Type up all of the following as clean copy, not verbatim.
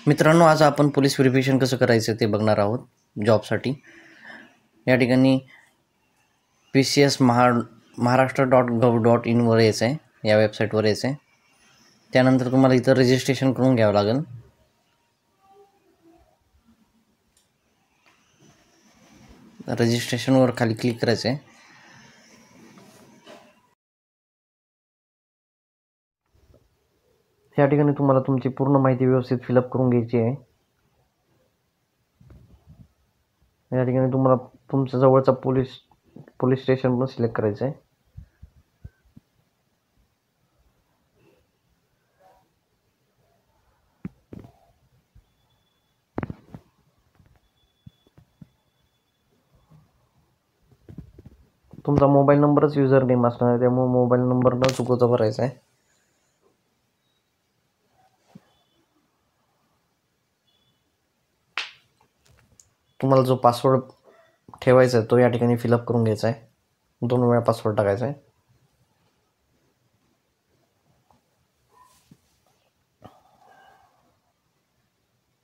मित्रांनो, आज आपण पोलीस व्हेरिफिकेशन कसं करायचं ते बघणार आहोत जॉबसाठी. या ठिकाणी PCS महाराष्ट्र.gov.in वर यायचं आहे, या वेबसाईटवर यायचं आहे. त्यानंतर तुम्हाला इथं रजिस्ट्रेशन करून घ्यावं लागेल. रजिस्ट्रेशनवर खाली क्लिक करायचं आहे. या ठिकाणी तुम्हाला तुमची पूर्ण माहिती व्यवस्थित फिलअप करून घ्यायची आहे. या ठिकाणी तुम्हाला तुमच्या जवळचा पोलीस स्टेशन पण सिलेक्ट करायचं आहे. तुमचा मोबाईल नंबरच युजर नेम असणार आहे, त्यामुळे मोबाईल नंबर न चुकवता भरायचा आहे. तुम्हाला जो पासवर्ड ठेवायचा आहे तो या ठिकाणी फिलअप करून घ्यायचा आहे. 2 वेळा पासवर्ड टाकायचा आहे.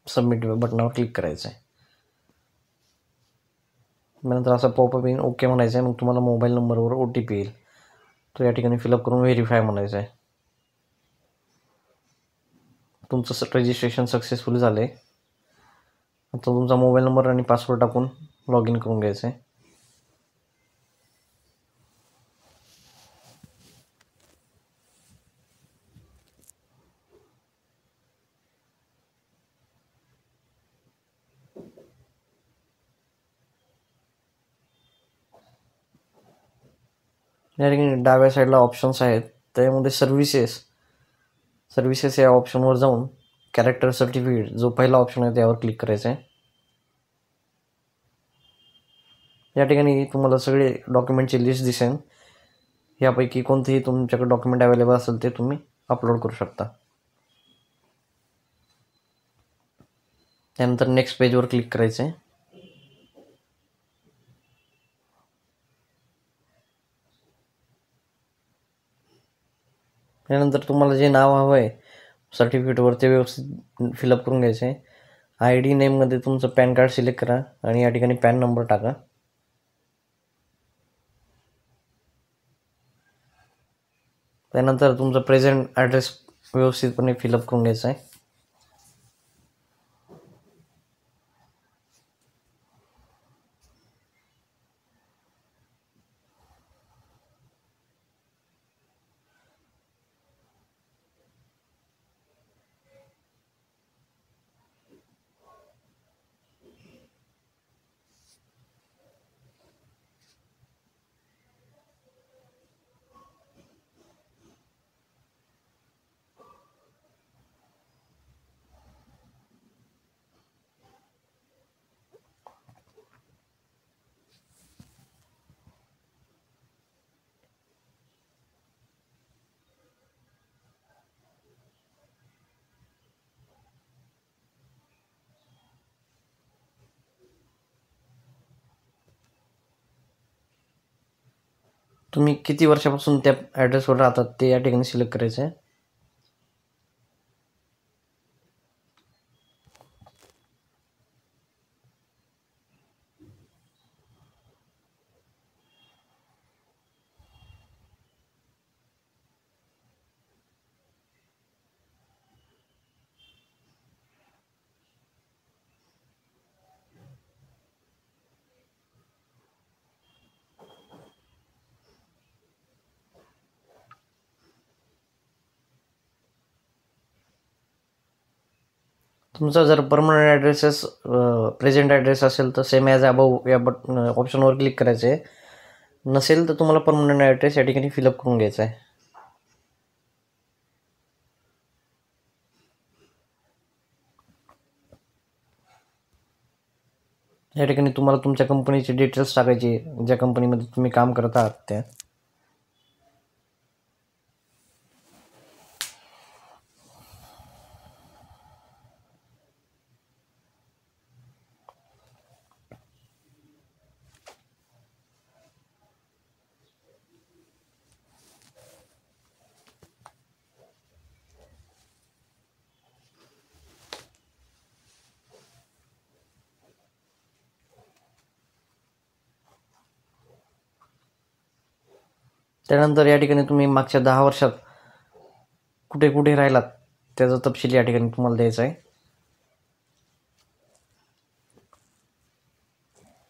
सबमिट बटनावर क्लिक करायचं आहे. नंतर असा पॉपअप येईल, ओके म्हणायचं आहे. मग तुम्हाला मोबाईल नंबरवर OTP येईल, तो या ठिकाणी फिलअप करून व्हेरीफाय म्हणायचं आहे. तुमचं रजिस्ट्रेशन सक्सेसफुल झालं आहे. आता तुमचा मोबाईल नंबर आणि पासवर्ड टाकून लॉग इन करून घ्यायचं आहे. या ठिकाणी डाव्या साईडला ऑप्शन्स आहेत, त्यामध्ये सर्व्हिसेस या ऑप्शनवर जाऊन कॅरेक्टर सर्टिफिकेट जो पहिला ऑप्शन आहे त्यावर क्लिक करायचं आहे. या ठिकाणी तुम्हाला सगळे डॉक्युमेंटची लिस्ट दिसेल. यापैकी कोणतेही तुमच्याकडे डॉक्युमेंट अवेलेबल असेल ते तुम्ही अपलोड करू शकता. त्यानंतर नेक्स्ट पेजवर क्लिक करायचं आहे. त्यानंतर तुम्हाला जे नाव हवं आहे सर्टिफिकेटवर ते व्यवस्थित फिलअप करून घ्यायचं आहे. ID नेममध्ये तुमचं पॅन कार्ड सिलेक्ट करा आणि या ठिकाणी पॅन नंबर टाका. त्यानंतर तुमचा प्रेझेंट ॲड्रेस व्यवस्थितपणे फिलअप करून घ्यायचा आहे. तुम्ही किती वर्षापासून त्या ॲड्रेसवर राहतात ते या ठिकाणी सिलेक्ट करायचं आहे. तुमचा जर प्रेझेंट ॲड्रेस असेल तर सेम ॲज अबव या ऑप्शनवर क्लिक करायचं आहे. नसेल तर तुम्हाला परमनंट ॲड्रेस या ठिकाणी फिलअप करून घ्यायचा आहे. या ठिकाणी तुम्हाला तुमच्या कंपनीचे डिटेल्स टाकायचे, ज्या कंपनीमध्ये तुम्ही काम करत आहात त्या. त्यानंतर या ठिकाणी तुम्ही मागच्या 10 वर्षात कुठे कुठे राहिलात त्याचा तपशील या ठिकाणी तुम्हाला द्यायचा आहे.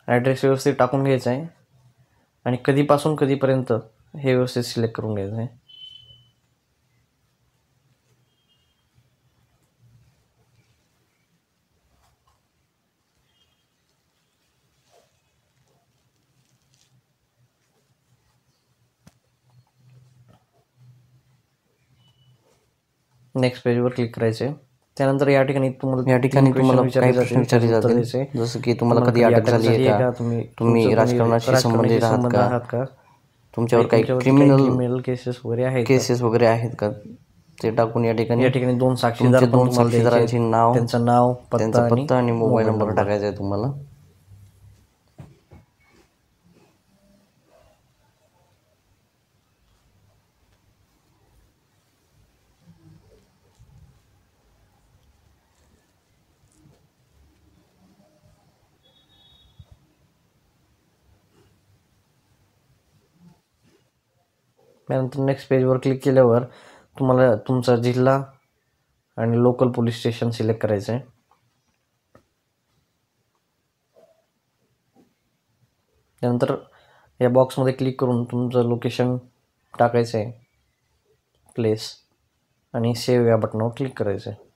ॲड्रेस व्यवस्थित टाकून घ्यायचा आहे आणि कधीपासून कधीपर्यंत हे व्यवस्थित सिलेक्ट करून घ्यायचं आहे. नेक्स्ट पेजवर क्लिक करायचे. त्यानंतर या ठिकाणी तुम्हाला काही प्रश्न विचारले जातील, जसं की तुम्हाला कधी अटक झाली आहे का, तुम्ही राजकारणाशी संबंधित आहात का, तुमच्यावर काही क्रिमिनल केसेस वगैरे आहेत का, ते टाकून या ठिकाणी 2 साक्षीदारांची नाव, त्यांचं नाव, त्यांचा पत्ता आणि मोबाईल नंबर टाकायचा आहे तुम्हाला. त्यानंतर नेक्स्ट पेजवर क्लिक केल्यावर तुम्हाला तुमचा जिल्हा आणि लोकल पोलीस स्टेशन सिलेक्ट करायचं आहे. त्यानंतर या बॉक्समध्ये क्लिक करून तुमचं लोकेशन टाकायचं आहे, प्लेस, आणि सेव्ह या बटनावर क्लिक करायचं आहे.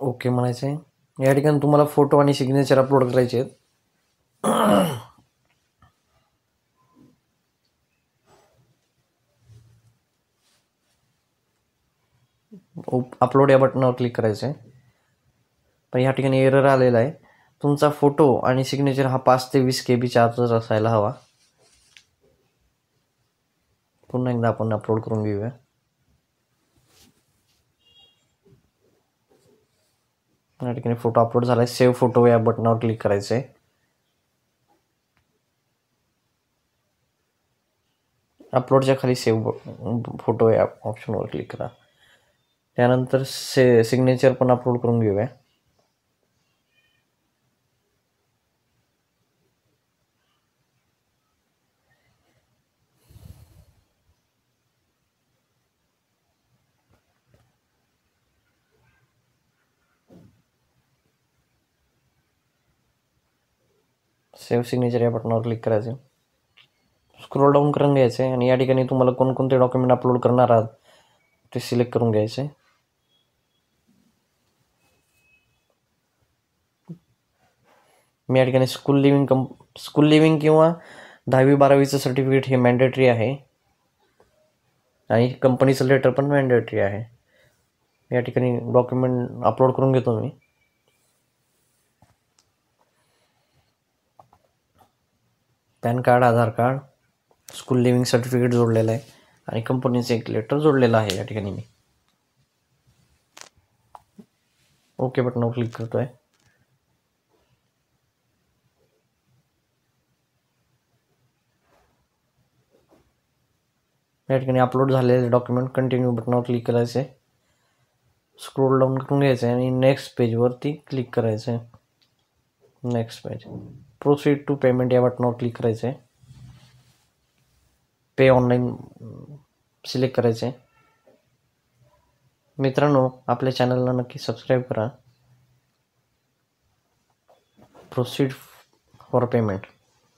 ओके म्हणायचं आहे. या ठिकाणी तुम्हाला फोटो आणि सिग्नेचर अपलोड करायचे आहेत. अपलोड या बटनावर क्लिक करायचं आहे. पण या ठिकाणी एरर आलेला आहे. तुमचा फोटो आणि सिग्नेचर हा 5 ते 20 KB आतच असायला हवा. पुन्हा एकदा आपण अपलोड करून घेऊया. या ठिकाणी फोटो अपलोड झाला आहे. सेव्ह फोटो या बटनावर क्लिक करायचं आहे. अपलोडच्या खाली सेव्ह फोटो या ऑप्शनवर क्लिक करा. त्यानंतर सिग्नेचर पण अपलोड करून घेऊया. सेव्ह सिग्नेचर या बटनावर क्लिक करायचं. स्क्रोल डाऊन करून घ्यायचं आहे आणि या ठिकाणी तुम्हाला कोणकोणते डॉक्युमेंट अपलोड करणार आहात ते सिलेक्ट करून घ्यायचे. मी या ठिकाणी स्कूल लिव्हिंग किंवा 10वी-12वीचं सर्टिफिकेट हे मॅन्डेटरी आहे आणि कंपनीचं लेटर पण मॅन्डेटरी आहे. या ठिकाणी डॉक्युमेंट अपलोड करून घेतो मी. पॅन कार्ड, आधार कार्ड, स्कूल लिव्हिंग सर्टिफिकेट जोडलेलं आहे आणि कंपनीचं एक लेटर जोडलेलं आहे. या ठिकाणी मी ओके बटनावर क्लिक करतोय. या ठिकाणी अपलोड झालेले डॉक्युमेंट कंटिन्यू बटनावर क्लिक करायचे. स्क्रोल डाऊन करून घ्यायचं आहे आणि नेक्स्ट पेजवरती क्लिक करायचं आहे. Next page, proceed to payment या बटनावर क्लिक करायचं आहे. पे ऑनलाईन सिलेक्ट करायचं आहे. मित्रांनो, आपल्या चॅनलला नक्की सबस्क्राईब करा. प्रोसीड फॉर पेमेंट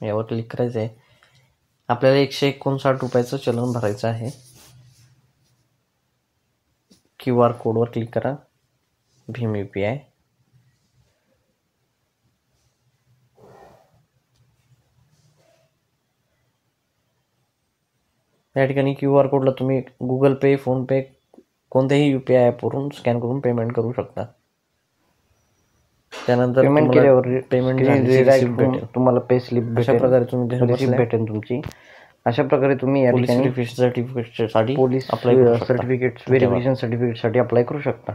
यावर क्लिक करायचं आहे. आपल्याला 159 रुपयाचं चलन भरायचं आहे. QR कोडवर क्लिक करा. भीम UPI. या ठिकाणी QR कोडला तुम्ही गुगल पे, फोनपे, कोणत्याही UPI ॲपवरून स्कॅन करून पेमेंट करू शकता. त्यानंतर पेमेंट केल्यावर तुम्हाला पे स्लिप अशा प्रकारे तुम्ही भेटेल तुमची. अशा प्रकारे तुम्ही या ठिकाणी सर्टिफिकेटसाठी पोलीस सर्टिफिकेट व्हेरिफिकेशन सर्टिफिकेटसाठी अप्लाय करू शकता.